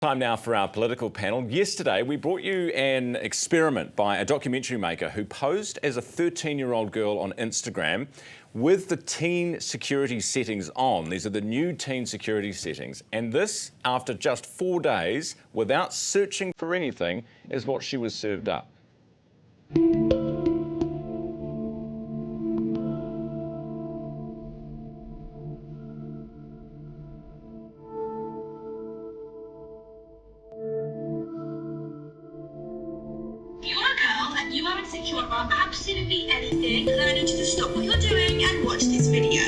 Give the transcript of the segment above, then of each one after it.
Time now for our political panel. Yesterday, we brought you an experiment by a documentary maker who posed as a 13-year-old girl on Instagram with the teen security settings on. These are the new teen security settings. And this, after just 4 days, without searching for anything, is what she was served up. You are insecure about absolutely anything, then I need you to stop what you're doing and watch this video.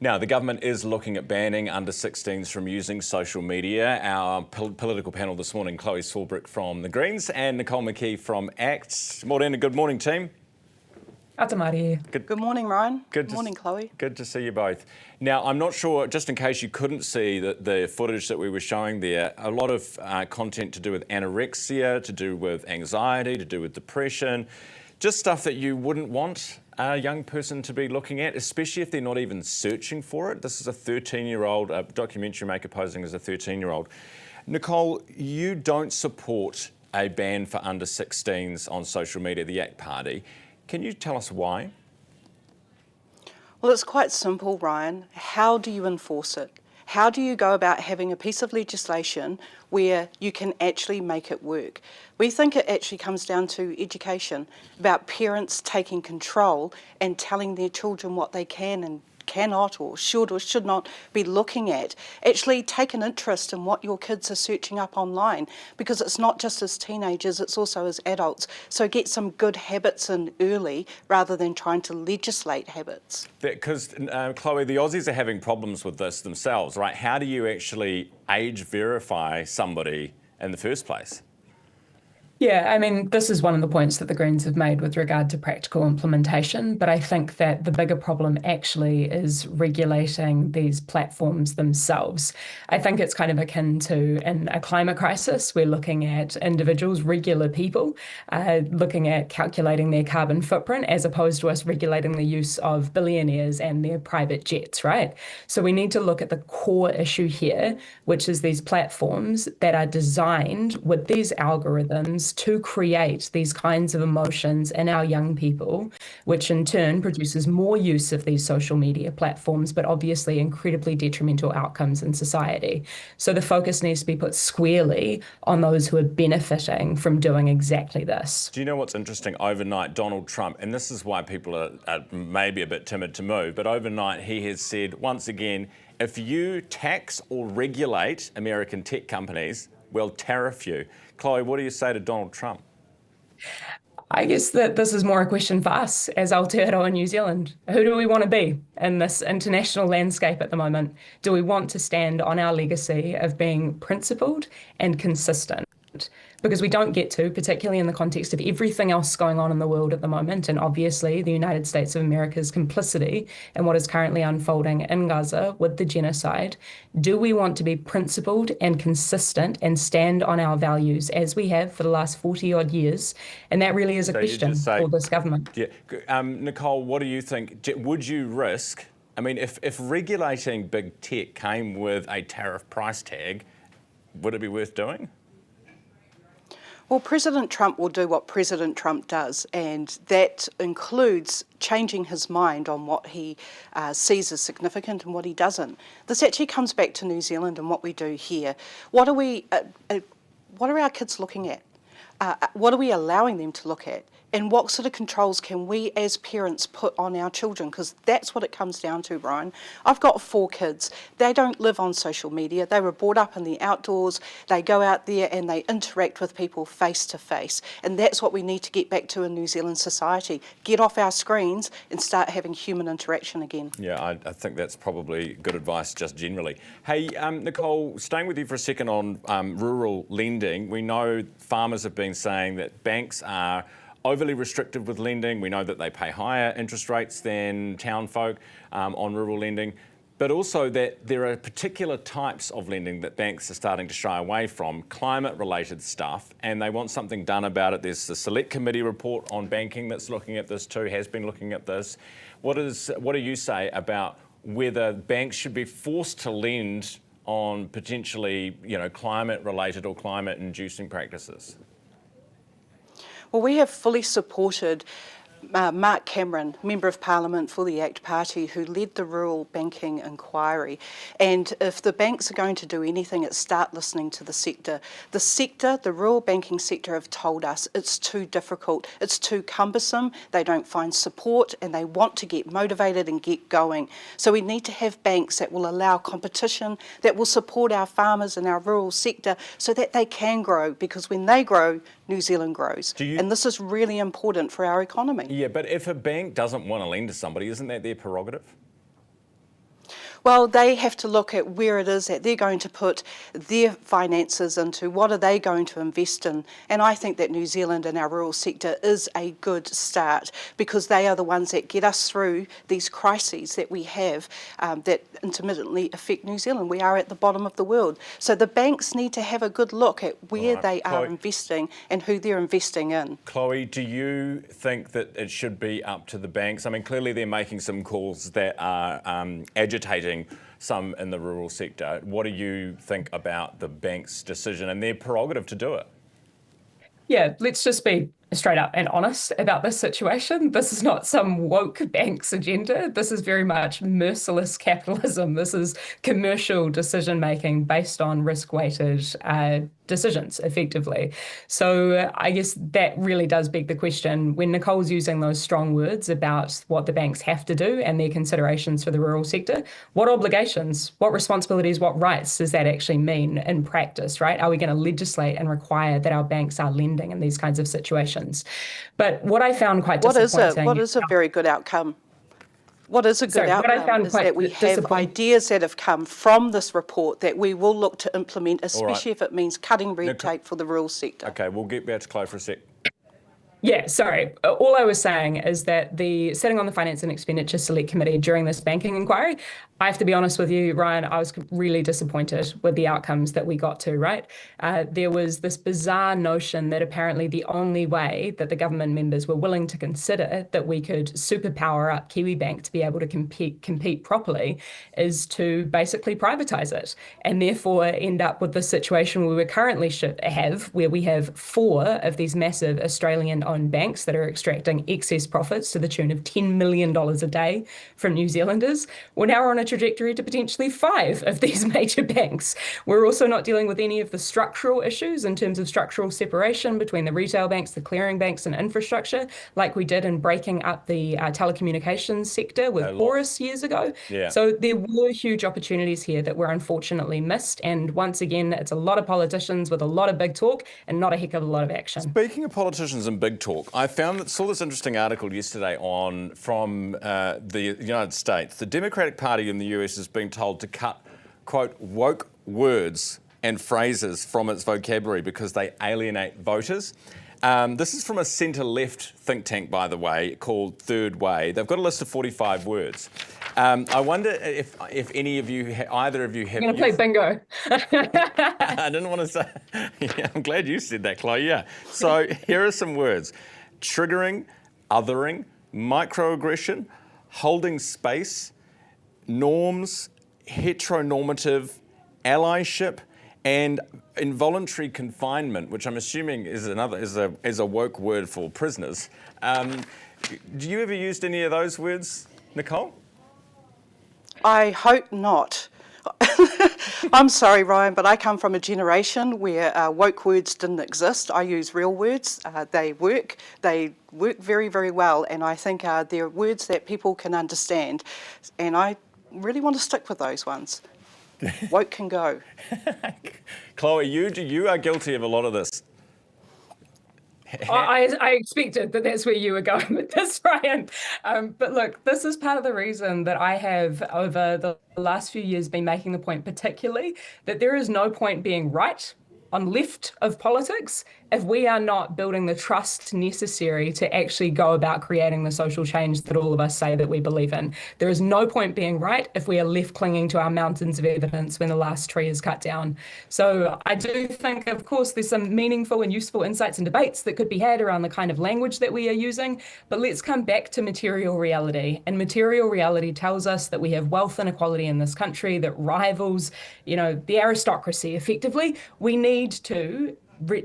Now, the government is looking at banning under-16s from using social media. Our political panel this morning, Chlöe Swarbrick from the Greens and Nicole McKee from ACT. Morena, good morning, team. Good morning, Ryan. Good morning, Chloe. Good to see you both. Now, I'm not sure, just in case you couldn't see the footage that we were showing there, a lot of content to do with anorexia, to do with anxiety, to do with depression, just stuff that you wouldn't want a young person to be looking at, especially if they're not even searching for it. This is a 13-year-old, a documentary maker posing as a 13-year-old. Nicole, you don't support a ban for under-16s on social media, the ACT Party. Can you tell us why? Well, it's quite simple, Ryan. How do you enforce it? How do you go about having a piece of legislation where you can actually make it work? We think it actually comes down to education, about parents taking control and telling their children what they can and cannot or should not be looking at. Actually take an interest in what your kids are searching up online, because it's not just as teenagers, it's also as adults. So get some good habits in early rather than trying to legislate habits. Because, Chloe, the Aussies are having problems with this themselves, right? How do you actually age verify somebody in the first place? Yeah, I mean, this is one of the points that the Greens have made with regard to practical implementation, but I think that the bigger problem actually is regulating these platforms themselves. I think it's kind of akin to in a climate crisis, we're looking at individuals, regular people, looking at calculating their carbon footprint as opposed to us regulating the use of billionaires and their private jets, right? So we need to look at the core issue here, which is these platforms that are designed with these algorithms to create these kinds of emotions in our young people, which in turn produces more use of these social media platforms, but obviously incredibly detrimental outcomes in society. So the focus needs to be put squarely on those who are benefiting from doing exactly this. Do you know what's interesting? Overnight, Donald Trump, and this is why people are maybe a bit timid to move, but overnight he has said, once again, if you tax or regulate American tech companies, we'll tariff you. Chloe, what do you say to Donald Trump? I guess that this is more a question for us as Aotearoa New Zealand. Who do we want to be in this international landscape at the moment? Do we want to stand on our legacy of being principled and consistent? Because we don't get to, particularly in the context of everything else going on in the world at the moment, and obviously the United States of America's complicity in what is currently unfolding in Gaza with the genocide. Do we want to be principled and consistent and stand on our values as we have for the last 40-odd years? And that really is a question for this government. Yeah. Nicole, what do you think? Would you risk, I mean, if regulating big tech came with a tariff price tag, would it be worth doing? Well, President Trump will do what President Trump does, and that includes changing his mind on what he sees as significant and what he doesn't. This actually comes back to New Zealand and what we do here. What are our kids looking at? What are we allowing them to look at? And what sort of controls can we as parents put on our children? Because that's what it comes down to, Brian. I've got 4 kids. They don't live on social media. They were brought up in the outdoors. They go out there and they interact with people face to face. And that's what we need to get back to in New Zealand society. Get off our screens and start having human interaction again. Yeah, I think that's probably good advice just generally. Hey, Nicole, staying with you for a second on rural lending. We know farmers have been saying that banks are overly restrictive with lending. We know that they pay higher interest rates than town folk on rural lending. but also that there are particular types of lending that banks are starting to shy away from, climate-related stuff, and they want something done about it. There's the Select Committee report on banking that's looking at this too, has been looking at this. What do you say about whether banks should be forced to lend on potentially, climate-related or climate-inducing practices? Well, we have fully supported Mark Cameron, Member of Parliament for the ACT Party, who led the rural banking inquiry. And if the banks are going to do anything, it's start listening to the sector. The rural banking sector have told us it's too difficult, it's too cumbersome, they don't find support and they want to get motivated and get going. So we need to have banks that will allow competition, that will support our farmers and our rural sector so that they can grow, because when they grow, New Zealand grows. And this is really important for our economy. Yeah, but if a bank doesn't want to lend to somebody, isn't that their prerogative? Well, they have to look at where it is that they're going to put their finances into, what are they going to invest in. And I think that New Zealand and our rural sector is a good start, because they are the ones that get us through these crises that we have that intermittently affect New Zealand. We are at the bottom of the world. So the banks need to have a good look at where they are investing and who they're investing in. Chlöe, do you think that it should be up to the banks? I mean, clearly they're making some calls that are agitating some in the rural sector. What do you think about the bank's decision and their prerogative to do it? Yeah, let's just be straight up and honest about this situation. This is not some woke bank's agenda. This is very much merciless capitalism. This is commercial decision making based on risk-weighted decisions, effectively. So I guess that really does beg the question, when Nicole's using those strong words about what the banks have to do and their considerations for the rural sector, what obligations, what responsibilities, what rights does that actually mean in practice, right? Are we going to legislate and require that our banks are lending in these kinds of situations? But what I found quite disappointing... What is a very good outcome? What is a good outcome is that we have ideas that have come from this report that we will look to implement, especially if it means cutting red tape for the rural sector. Okay, we'll get back to Chlöe for a sec. Yeah, sorry. All I was saying is that the sitting on the Finance and Expenditure Select Committee during this banking inquiry, I have to be honest with you, Ryan, I was really disappointed with the outcomes that we got to, right? There was this bizarre notion that apparently the only way that the government members were willing to consider that we could superpower up Kiwibank to be able to compete properly is to basically privatise it, and therefore end up with the situation we currently should have, where we have 4 of these massive Australian-owned banks that are extracting excess profits to the tune of $10 million a day from New Zealanders. We're now on a trajectory to potentially 5 of these major banks. We're also not dealing with any of the structural issues in terms of structural separation between the retail banks, the clearing banks and infrastructure, like we did in breaking up the telecommunications sector with Chorus years ago. Yeah. So there were huge opportunities here that were unfortunately missed. And once again, it's a lot of politicians with a lot of big talk and not a heck of a lot of action. Speaking of politicians and big talk, I saw this interesting article yesterday from the United States. The Democratic Party in the US is being told to cut, quote, woke words and phrases from its vocabulary because they alienate voters. This is from a centre-left think tank, by the way, called Third Way. They've got a list of 45 words. I wonder if any of you, either of you have... I'm going to play bingo. I didn't want to say... Yeah, I'm glad you said that, Chlöe, yeah. So here are some words. Triggering, othering, microaggression, holding space, norms, heteronormative, allyship, and involuntary confinement, which I'm assuming is a woke word for prisoners. Do you ever used any of those words, Nicole? I hope not. I'm sorry, Ryan, but I come from a generation where woke words didn't exist. I use real words. They work very, very well, and I think they're words that people can understand, and I really want to stick with those ones. Woke can go. Chlöe, you are guilty of a lot of this. I expected that that's where you were going with this, Ryan. But look, this is part of the reason that I have, over the last few years, been making the point particularly that there is no point being right on left of politics if we are not building the trust necessary to actually go about creating the social change that all of us say that we believe in. There is no point being right if we are left clinging to our mountains of evidence when the last tree is cut down. So I do think, of course, there's some meaningful and useful insights and debates that could be had around the kind of language that we are using, but let's come back to material reality. And material reality tells us that we have wealth inequality in this country that rivals, the aristocracy effectively. We need to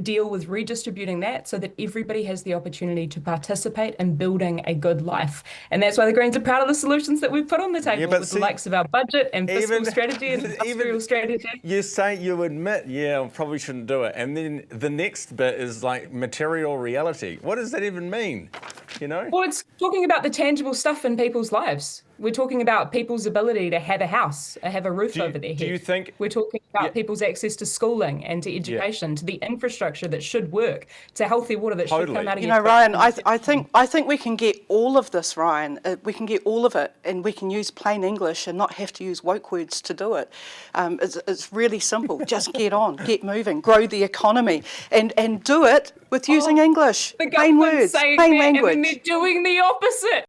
deal with redistributing that so that everybody has the opportunity to participate in building a good life. And that's why the Greens are proud of the solutions that we've put on the table with the likes of our budget and fiscal strategy and industrial strategy. You admit, I probably shouldn't do it. And then the next bit is like material reality. What does that even mean? Well, it's talking about the tangible stuff in people's lives. We're talking about people's ability to have a house, have a roof over their head. Do you think we're talking about people's access to schooling and to education, to the infrastructure that should work, to healthy water that should come out of Ryan, I think we can get all of this, Ryan. We can get all of it, and we can use plain English and not have to use woke words to do it. It's really simple. Just get on, get moving, grow the economy, and do it with using English, the plain words, saying plain that, language. And then they're doing the opposite.